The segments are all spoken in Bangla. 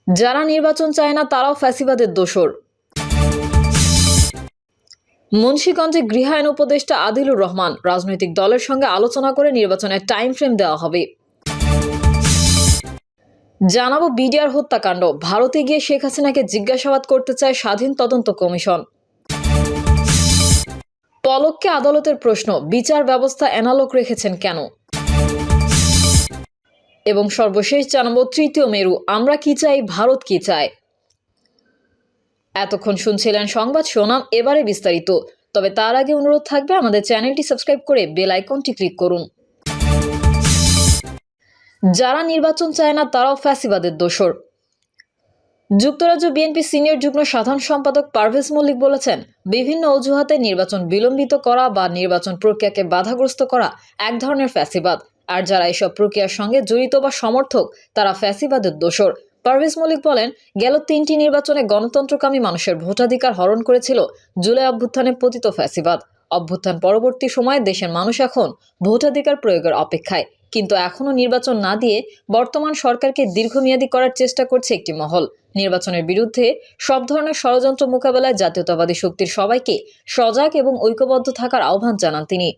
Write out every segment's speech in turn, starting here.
যারা নির্বাচন চায় না তারাও ফ্যাসিবাদের দোসর। মুন্সিগঞ্জে গৃহায়ন উপদেষ্টা আদিলুর রহমান, রাজনৈতিক দলের সঙ্গে আলোচনা করে নির্বাচনের টাইম ফ্রেম দেওয়া হবে। জানাবো বিডিআর হত্যাকাণ্ড, ভারতে গিয়ে শেখ হাসিনাকে জিজ্ঞাসাবাদ করতে চায় স্বাধীন তদন্ত কমিশন। পলককে আদালতের প্রশ্ন, বিচার ব্যবস্থা অ্যানালগ রেখেছেন কেন? এবং সর্বশেষ জানাবো তৃতীয় মেরু, আমরা কি চাই, ভারত কি চায়। এতক্ষণ শুনছিলেন সংবাদ শিরোনাম, এবারে বিস্তারিত। তবে তার আগে অনুরোধ থাকবে আমাদের চ্যানেলটি সাবস্ক্রাইব করে বেল আইকনটি ক্লিক করুন। যারা নির্বাচন চায় না তারাও ফ্যাসিবাদের দোসর। যুক্তরাজ্য বিএনপি সিনিয়র যুগ্ম সাধারণ সম্পাদক পারভেজ মল্লিক বলেছেন, বিভিন্ন অজুহাতে নির্বাচন বিলম্বিত করা বা নির্বাচন প্রক্রিয়াকে বাধাগ্রস্ত করা এক ধরনের ফ্যাসিবাদ, আর যারা এসব প্রক্রিয়ার সঙ্গে জড়িত বা সমর্থক তারা ফ্যাসিবাদের দোসর। পারভেজ মল্লিক বলেন, গেল 3টি নির্বাচনে গণতন্ত্রকামী মানুষের ভোটাধিকার হরণ করেছিল জুলাই অভ্যুত্থানে পতিত ফ্যাসিবাদ। অভ্যুত্থান পরবর্তী সময়ে দেশের মানুষ এখন ভোটাধিকার প্রয়োগের অপেক্ষায়, কিন্তু এখনও নির্বাচন না দিয়ে বর্তমান সরকারকে দীর্ঘমেয়াদী করার চেষ্টা করছে একটি মহল। নির্বাচনের বিরুদ্ধে সব ধরনের ষড়যন্ত্র মোকাবেলায় জাতীয়তাবাদী শক্তির সবাইকে সজাগ এবং ঐক্যবদ্ধ থাকার আহ্বান জানান তিনি।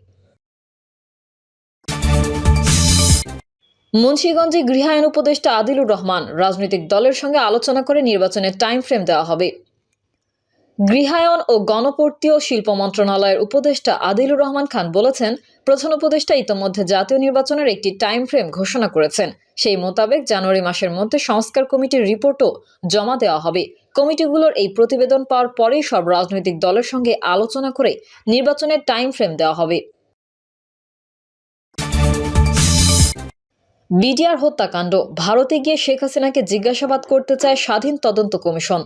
মুন্সিগঞ্জে গৃহায়ন উপদেষ্টা আদিলুর রহমান, রাজনৈতিক দলের সঙ্গে আলোচনা করে নির্বাচনের টাইম ফ্রেম দেওয়া হবে। গৃহায়ন ও গণপূর্ত শিল্প মন্ত্রণালয়ের উপদেষ্টা আদিলুর রহমান খান বলেছেন, প্রধান উপদেষ্টা ইতোমধ্যে জাতীয় নির্বাচনের একটি টাইম ফ্রেম ঘোষণা করেছেন। সেই মোতাবেক জানুয়ারি মাসের মধ্যে সংস্কার কমিটির রিপোর্টও জমা দেওয়া হবে। কমিটিগুলোর এই প্রতিবেদন পাওয়ার পরেই সব রাজনৈতিক দলের সঙ্গে আলোচনা করে নির্বাচনের টাইম ফ্রেম দেওয়া হবে। বিডিআর হত্যাকাণ্ড, ভারতে গিয়ে শেখ হাসিনাকে জিজ্ঞাসাবাদ করতে চায় স্বাধীন তদন্ত কমিশন।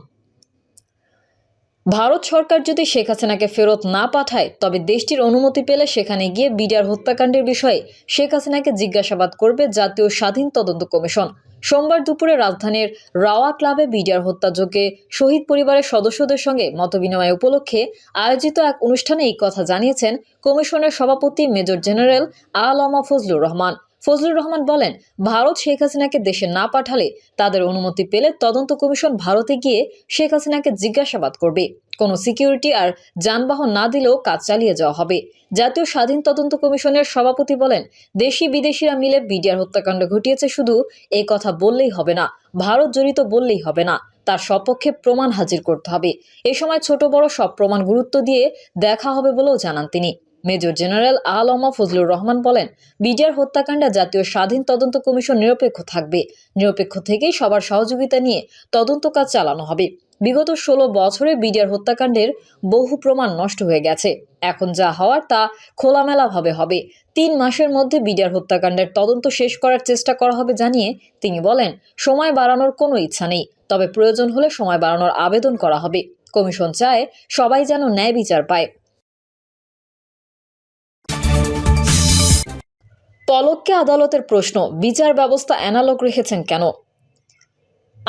ভারত সরকার যদি শেখ হাসিনাকে ফেরত না পাঠায় তবে দেশটির অনুমতি পেলে সেখানে গিয়ে বিডিআর হত্যাকাণ্ডের বিষয়ে শেখ হাসিনাকে জিজ্ঞাসাবাদ করবে জাতীয় স্বাধীন তদন্ত কমিশন। সোমবার দুপুরে রাজধানীর রাওয়া ক্লাবে বিডিআর হত্যাযজ্ঞে শহীদ পরিবারের সদস্যদের সঙ্গে মতবিনিময় উপলক্ষে আয়োজিত এক অনুষ্ঠানে এই কথা জানিয়েছেন কমিশনের সভাপতি মেজর জেনারেল আ.ল.ম ফজলুর রহমান। ফজলুর রহমান বলেন, ভারত শেখ হাসিনাকে দেশে না পাঠালে তাদের অনুমতি পেলে তদন্ত কমিশন ভারতে গিয়ে শেখ হাসিনাকে জিজ্ঞাসাবাদ করবে। কোনো সিকিউরিটি আর যানবাহন না দিলেও কাজ চালিয়ে যাওয়া হবে। জাতীয় স্বাধীন তদন্ত কমিশনের সভাপতি বলেন, দেশি বিদেশিরা মিলে বিডিআর হত্যাকাণ্ড ঘটিয়েছে শুধু এই কথা বললেই হবে না, ভারত জড়িত বললেই হবে না, তার সপক্ষে প্রমাণ হাজির করতে হবে। এ সময় ছোট বড় সব প্রমাণ গুরুত্ব দিয়ে দেখা হবে বলেও জানান তিনি। মেজর জেনারেল আ.ল.ম ফজলুর রহমান বলেন, বিডিআর হত্যাকাণ্ডে জাতীয় স্বাধীন তদন্ত কমিশন নিরপেক্ষ থাকবে। নিরপেক্ষ থেকেই সবার সহযোগিতা নিয়ে তদন্ত কাজ চালানো হবে। বিগত 16 বছরে বিডিআর হত্যাকাণ্ডের বহু প্রমাণ নষ্ট হয়ে গেছে। এখন যা হওয়ার তা খোলামেলাভাবে হবে। 3 মাসের মধ্যে বিডিআর হত্যাকাণ্ডের তদন্ত শেষ করার চেষ্টা করা হবে জানিয়ে তিনি বলেন, সময় বাড়ানোর কোনো ইচ্ছা নেই, তবে প্রয়োজন হলে সময় বাড়ানোর আবেদন করা হবে। কমিশন চায় সবাই যেন ন্যায় বিচার পায়। পলককে আদালতের প্রশ্ন, বিচার ব্যবস্থা অ্যানালগ রেখেছেন কেন?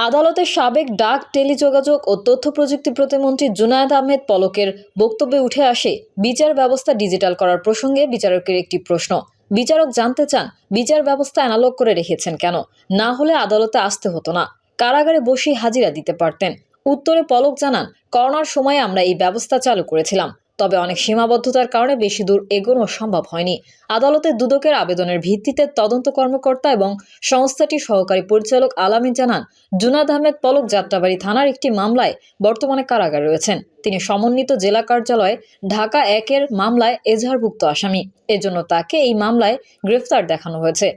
আদালতের সাবেক ডাক, টেলিযোগাযোগ ও তথ্য প্রযুক্তি প্রতিমন্ত্রী জুনায়েদ আহমেদ পলকের বক্তব্যে উঠে আসে বিচার ব্যবস্থা ডিজিটাল করার প্রসঙ্গে বিচারকের একটি প্রশ্ন। বিচারক জানতে চান, বিচার ব্যবস্থা অ্যানালগ করে রেখেছেন কেন? না হলে আদালতে আসতে হতো না, কারাগারে বসে হাজিরা দিতে পারতেন। উত্তরে পলক জানান, করোনার সময় আমরা এই ব্যবস্থা চালু করেছিলাম, তবে অনেক সীমাবদ্ধতার কারণে বেশি দূর এগোনো সম্ভব হয়নি। আদালতে দুদকের আবেদনের ভিত্তিতে তদন্ত কর্মকর্তা এবং সংস্থাটির সহকারী পরিচালক আলামিন জানান, জুনায়েদ আহমেদ পলক যাত্রাবাড়ি থানার একটি মামলায় বর্তমানে কারাগারে রয়েছেন। তিনি সমন্বিত জেলা কার্যালয় ঢাকা 1-এর মামলায় এজাহারভুক্ত আসামি, এজন্য তাকে এই মামলায় গ্রেফতার দেখানো হয়েছে।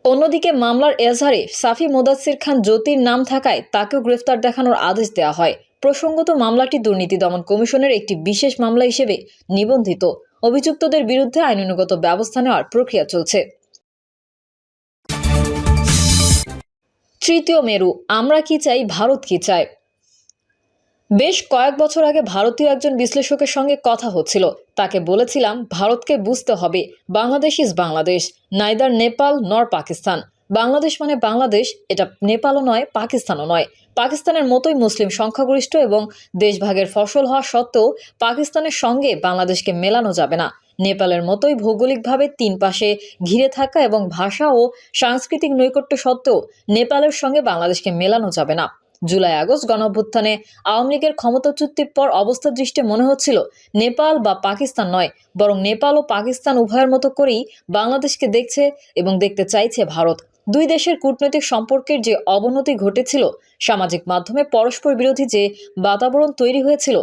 অন্যদিকে মামলার এজাহারে সাফি মোদাচ্ছির খান জ্যোতির নাম থাকায় তাকেও গ্রেফতার দেখানোর আদেশ দেওয়া হয়। প্রসঙ্গত, মামলাটি দুর্নীতি দমন কমিশনের একটি বিশেষ মামলা হিসেবে নিবন্ধিত। অভিযুক্তদের বিরুদ্ধে আইনানুগত ব্যবস্থা নেওয়ার প্রক্রিয়া চলছে। তৃতীয় মেরু, আমরা কি চাই, ভারত কি চায়। বেশ কয়েক বছর আগে ভারতীয় একজন বিশ্লেষকের সঙ্গে কথা হচ্ছিল। তাকে বলেছিলাম, ভারতকে বুঝতে হবে বাংলাদেশ ইজ বাংলাদেশ, নাইদার নেপাল নর পাকিস্তান। বাংলাদেশ মানে বাংলাদেশ, এটা নেপালও নয়, পাকিস্তানও নয়। পাকিস্তানের মতোই মুসলিম সংখ্যাগরিষ্ঠ এবং দেশভাগের ফসল হওয়া সত্ত্বেও পাকিস্তানের সঙ্গে বাংলাদেশকে মেলানো যাবে না। নেপালের মতোই ভৌগোলিকভাবে তিন পাশে ঘিরে থাকা এবং ভাষা ও সাংস্কৃতিক নৈকট্য সত্ত্বেও নেপালের সঙ্গে বাংলাদেশকে মেলানো যাবে না। জুলাই আগস্ট গণঅভ্যুত্থানে আওয়ামী লীগের ক্ষমতাচ্যুতির পর অবস্থা দৃষ্টে মনে হচ্ছিল নেপাল বা পাকিস্তান নয়, বরং নেপাল ও পাকিস্তান উভয়ের মতো করেই বাংলাদেশকে দেখছে এবং দেখতে চাইছে ভারত। দুই দেশের কূটনৈতিক সম্পর্কের যে অবনতি ঘটেছিল, সামাজিক মাধ্যমে পরস্পর বিরোধী যে বাতাবরণ তৈরি হয়েছিল,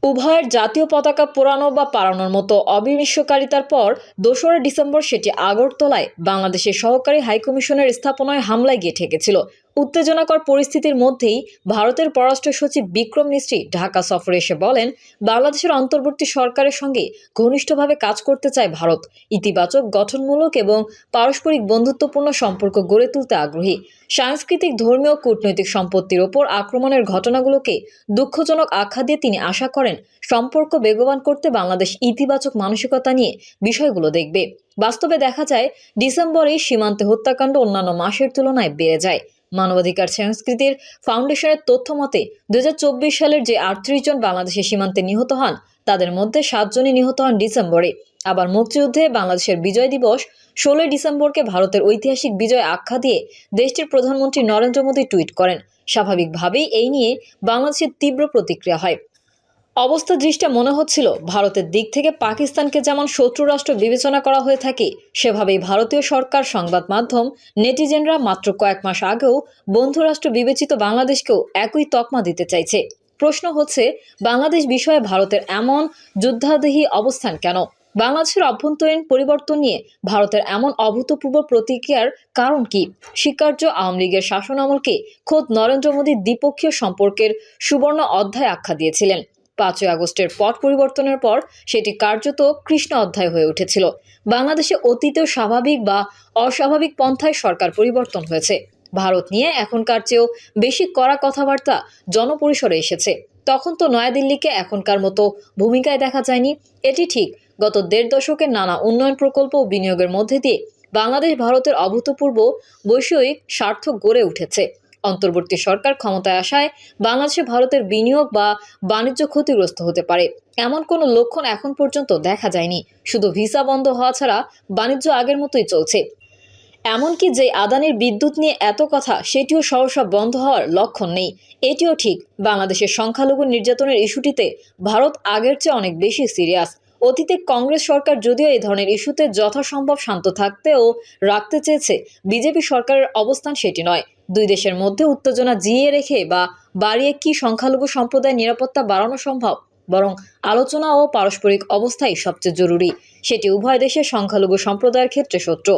উভয়ের জাতীয় পতাকা পোড়ানো বা পাড়ানোর মতো অবিমিষ্যকারিতার পর ২রা ডিসেম্বর সেটি আগরতলায় বাংলাদেশের সহকারী হাইকমিশনের স্থাপনায় হামলায় গিয়ে ঠেকেছিল। উত্তেজনাকর পরিস্থিতির মধ্যেই ভারতের পররাষ্ট্র সচিব বিক্রম মিশ্রি ঢাকা সফরে এসে বলেন, বাংলাদেশের অন্তর্বর্তী সরকারের সঙ্গে ঘনিষ্ঠভাবে কাজ করতে চায় ভারত, ইতিবাচক, গঠনমূলক এবং পারস্পরিক বন্ধুত্বপূর্ণ সম্পর্ক গড়ে তুলতে আগ্রহী। সাংস্কৃতিক, ধর্মীয়, কূটনৈতিক সম্পত্তির ওপর আক্রমণের ঘটনাগুলোকে দুঃখজনক আখ্যা দিয়ে তিনি আশা করেন সম্পর্ক বেগবান করতে বাংলাদেশ ইতিবাচক মানসিকতা নিয়ে বিষয়গুলো দেখবে। বাস্তবে দেখা যায়, ডিসেম্বরে সীমান্তে হত্যাকাণ্ড অন্যান্য মাসের তুলনায় বেড়ে যায়। মানবাধিকার সংস্কৃতির ফাউন্ডেশনের তথ্য মতে ২০২৪ সালের যে ৩৮ জন বাংলাদেশের সীমান্তে নিহত হন, তাদের মধ্যে ৭ জনই নিহত হন ডিসেম্বরে। আবার মুক্তিযুদ্ধে বাংলাদেশের বিজয় দিবস ১৬ ডিসেম্বরকে ভারতের ঐতিহাসিক বিজয় আখ্যা দিয়ে দেশটির প্রধানমন্ত্রী নরেন্দ্র মোদী টুইট করেন। স্বাভাবিকভাবেই এই নিয়ে বাংলাদেশের তীব্র প্রতিক্রিয়া হয়। অবস্থা দৃষ্টে মনে হচ্ছিল, ভারতের দিক থেকে পাকিস্তানকে যেমন শত্রু রাষ্ট্র বিবেচনা করা হয়ে থাকে, সেভাবেই ভারতীয় সরকার, সংবাদ মাধ্যম, নেটিজেনরা মাত্র কয়েক মাস আগেও বন্ধুরাষ্ট্র বিবেচিত বাংলাদেশকেও একই তকমা দিতে চাইছে। প্রশ্ন হচ্ছে, বাংলাদেশ বিষয়ে ভারতের এমন যুদ্ধাদেহী অবস্থান কেন? বাংলাদেশের অভ্যন্তরীণ পরিবর্তন নিয়ে ভারতের এমন অভূতপূর্ব প্রতিক্রিয়ার কারণ কি? স্বীকার্য, আওয়ামী লীগের শাসনামলকে খোদ নরেন্দ্র মোদী দ্বিপক্ষীয় সম্পর্কের সুবর্ণ অধ্যায় আখ্যা দিয়েছিলেন। ৫ই আগস্টের পট পরিবর্তনের পর সেটি কার্যত কৃষ্ণ অধ্যায় হয়ে উঠেছিল। বাংলাদেশে অতীতেও স্বাভাবিক বা অস্বাভাবিক পন্থায় সরকার পরিবর্তন হয়েছে। ভারত নিয়ে এখনকার চেয়েও বেশি কড়া কথাবার্তা জনপরিসরে এসেছে। তখন তো নয়াদিল্লিকে এখনকার মতো ভূমিকায় দেখা যায়নি। এটি ঠিক, গত ১.৫ দশকের নানা উন্নয়ন প্রকল্প ও বিনিয়োগের মধ্যে দিয়ে বাংলাদেশ ভারতের অভূতপূর্ব বৈষয়িক স্বার্থ গড়ে উঠেছে। অন্তর্বর্তী সরকার ক্ষমতায় আসায় বাংলাদেশে ভারতের বিনিয়োগ বা বাণিজ্য ক্ষতিগ্রস্ত হতে পারে এমন কোনো লক্ষণ এখন পর্যন্ত দেখা যায়নি। শুধু ভিসা বন্ধ হওয়া ছাড়া বাণিজ্য আগের মতোই চলছে। এমনকি যে আদানির বিদ্যুৎ নিয়ে এত কথা, সেটিও সহসা বন্ধ হওয়ার লক্ষণ নেই। এটিও ঠিক, বাংলাদেশের সংখ্যালঘু নির্যাতনের ইস্যুটিতে ভারত আগের চেয়ে অনেক বেশি সিরিয়াস। অতীতে কংগ্রেস সরকার যদিও এই ধরনের ইস্যুতে যথাসম্ভব শান্ত থাকতে ও রাখতে চেয়েছে, বিজেপি সরকারের অবস্থান সেটি নয়। দুই দেশের মধ্যে উত্তেজনা জিইয়ে রেখে বা বাড়িয়ে কি সংখ্যালঘু সম্প্রদায়ের নিরাপত্তা বাড়ানো সম্ভব? বরং আলোচনা ও পারস্পরিক অবস্থাই সবচেয়ে জরুরি। সেটি উভয় দেশের সংখ্যালঘু সম্প্রদায়ের ক্ষেত্রে সত্য।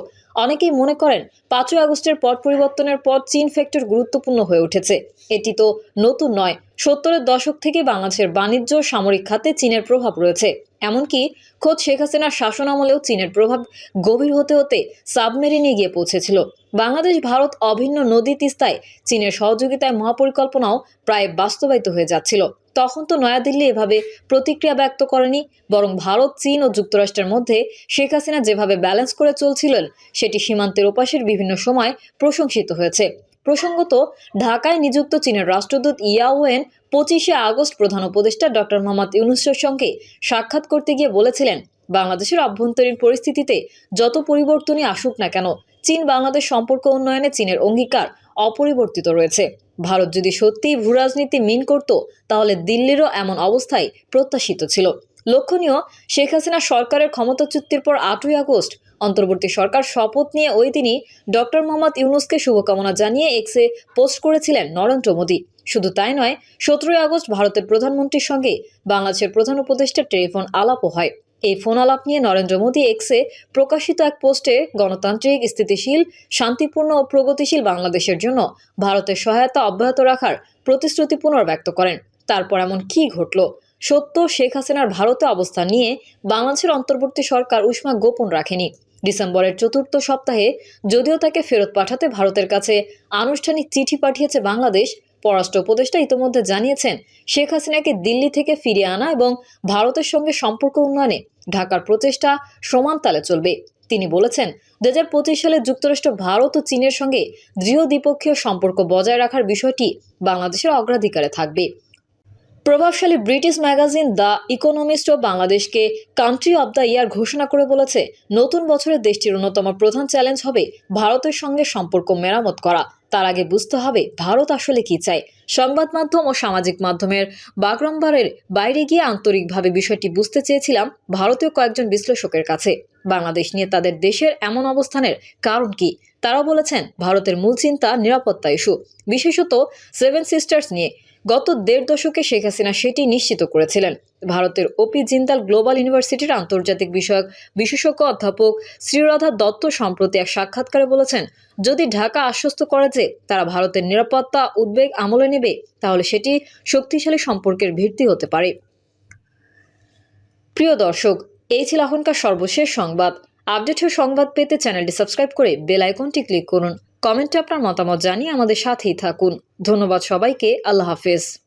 অনেকেই মনে করেন ৫ই আগস্টের পট পরিবর্তনের পর চীন ফ্যাক্টর গুরুত্বপূর্ণ হয়ে উঠেছে। এটি তো নতুন নয়। ৭০-এর দশক থেকে বাংলাদেশের বাণিজ্য, সামরিক খাতে চীনের প্রভাব রয়েছে। এমনকি খোদ শেখ হাসিনার শাসনামলেও চীনের প্রভাব গভীর হতে হতে সাবমেরিনে গিয়ে পৌঁছেছিল। বাংলাদেশ ভারত অভিন্ন নদী তিস্তায় চীনের সহযোগিতায় মহাপরিকল্পনাও প্রায় বাস্তবায়িত হয়ে যাচ্ছিল। তখন তো নয়াদিল্লি এভাবে প্রতিক্রিয়া ব্যক্ত করেনি, বরং ভারত, চীন ও যুক্তরাষ্ট্রের মধ্যে শেখ হাসিনা যেভাবে ব্যালেন্স করে চলছিলেন, সেটি সীমান্তের ওপাশের বিভিন্ন সময় প্রশংসিত হয়েছে। প্রসঙ্গত, ঢাকায় নিযুক্ত চীনের রাষ্ট্রদূত ইয়াওয়েন ২৫শে আগস্ট প্রধান উপদেষ্টা ডক্টর মোহাম্মদ ইউনূসের সঙ্গে সাক্ষাৎ করতে গিয়ে বলেছিলেন, বাংলাদেশের অভ্যন্তরীণ পরিস্থিতিতে যত পরিবর্তনই আসুক না কেন, চীন বাংলাদেশ সম্পর্ক উন্নয়নে চীনের অঙ্গীকার অপরিবর্তিত রয়েছে। ভারত যদি সত্যিই ভূরাজনীতি মিন করত, তাহলে দিল্লিরও এমন অবস্থায় প্রত্যাশিত ছিল। লক্ষণীয়, শেখ হাসিনা সরকারের ক্ষমতাচ্যুতির পর ৮ই আগস্ট অন্তর্বর্তী সরকার শপথ নিয়ে ওই দিনই ডক্টর মোহাম্মদ ইউনূসকে শুভকামনা জানিয়ে এক্সে পোস্ট করেছিলেন নরেন্দ্র মোদী। শুধু তাই নয়, ১৭ই আগস্ট ভারতের প্রধানমন্ত্রীর সঙ্গে বাংলাদেশের প্রধান উপদেষ্টার টেলিফোন আলাপও হয়। এই ফোন আলাপ নিয়ে নরেন্দ্র মোদী এক্সে প্রকাশিত এক পোস্টে গণতান্ত্রিক, স্থিতিশীল, শান্তিপূর্ণ ও প্রগতিশীল বাংলাদেশের জন্য ভারতের সহায়তা অব্যাহত রাখার প্রতিশ্রুতি পুনর্ব্যক্ত করেন। তারপর এমন কী ঘটল? সত্য, শেখ হাসিনার ভারতে অবস্থান নিয়ে বাংলাদেশের অন্তর্বর্তী সরকার উষ্মা গোপন রাখেনি। ডিসেম্বরের ৪র্থ সপ্তাহে যদিও তাকে ফেরত পাঠাতে ভারতের কাছে আনুষ্ঠানিক চিঠি পাঠিয়েছে বাংলাদেশ, পররাষ্ট্র উপদেষ্টা ইতোমধ্যে জানিয়েছেন, শেখ হাসিনাকে দিল্লি থেকে ফিরিয়ে আনা এবং ভারতের সঙ্গে সম্পর্ক উন্নয়নে ঢাকার প্রচেষ্টা সমান তালে চলবে। তিনি বলেছেন, 2025 সালে যুক্তরাষ্ট্র, ভারত ও চীনের সঙ্গে দৃঢ় দ্বিপক্ষীয় সম্পর্ক বজায় রাখার বিষয়টি বাংলাদেশের অগ্রাধিকারে থাকবে। প্রভাবশালী ব্রিটিশ ম্যাগাজিন দ্য ইকোনমিস্টও বাংলাদেশকে কান্ট্রি অব দ্য ইয়ার ঘোষণা করে বলেছে, নতুন বছরে দেশটির অন্যতম প্রধান চ্যালেঞ্জ হবে ভারতের সঙ্গে সম্পর্ক মেরামত করা। তার আগে বুঝতে হবে ভারত আসলে কি চায়। সংবাদ মাধ্যম ও সামাজিক মাধ্যমের বাগড়ম্বরের বাইরে গিয়ে আন্তরিকভাবে বিষয়টি বুঝতে চেয়েছিলাম ভারতীয় কয়েকজন বিশ্লেষকের কাছে। বাংলাদেশ নিয়ে তাদের দেশের এমন অবস্থানের কারণ কি? তারা বলেছেন, ভারতের মূল চিন্তা নিরাপত্তা ইস্যু, বিশেষত 7 সিস্টার্স নিয়ে। গত 1.5 দশকে শেখ হাসিনা সেটি নিশ্চিত করেছিলেন। ভারতের ওপি জিন্দাল গ্লোবাল ইউনিভার্সিটির আন্তর্জাতিক বিষয়ক বিশেষজ্ঞ অধ্যাপক শ্রীরাধা দত্ত সম্প্রতি এক সাক্ষাৎকারে বলেছেন, যদি ঢাকা আশ্বস্ত করে যে তারা ভারতের নিরাপত্তা উদ্বেগ আমলে নেবে, তাহলে সেটি শক্তিশালী সম্পর্কের ভিত্তি হতে পারে। প্রিয় দর্শক, এই ছিল এখনকার সর্বশেষ সংবাদ। আপডেটের সংবাদ পেতে চ্যানেলটি সাবস্ক্রাইব করে বেল আইকনটি ক্লিক করুন। কমেন্টে আপনার মতামত জানিয়ে আমাদের সাথেই থাকুন। ধন্যবাদ সবাইকে। আল্লাহ হাফেজ।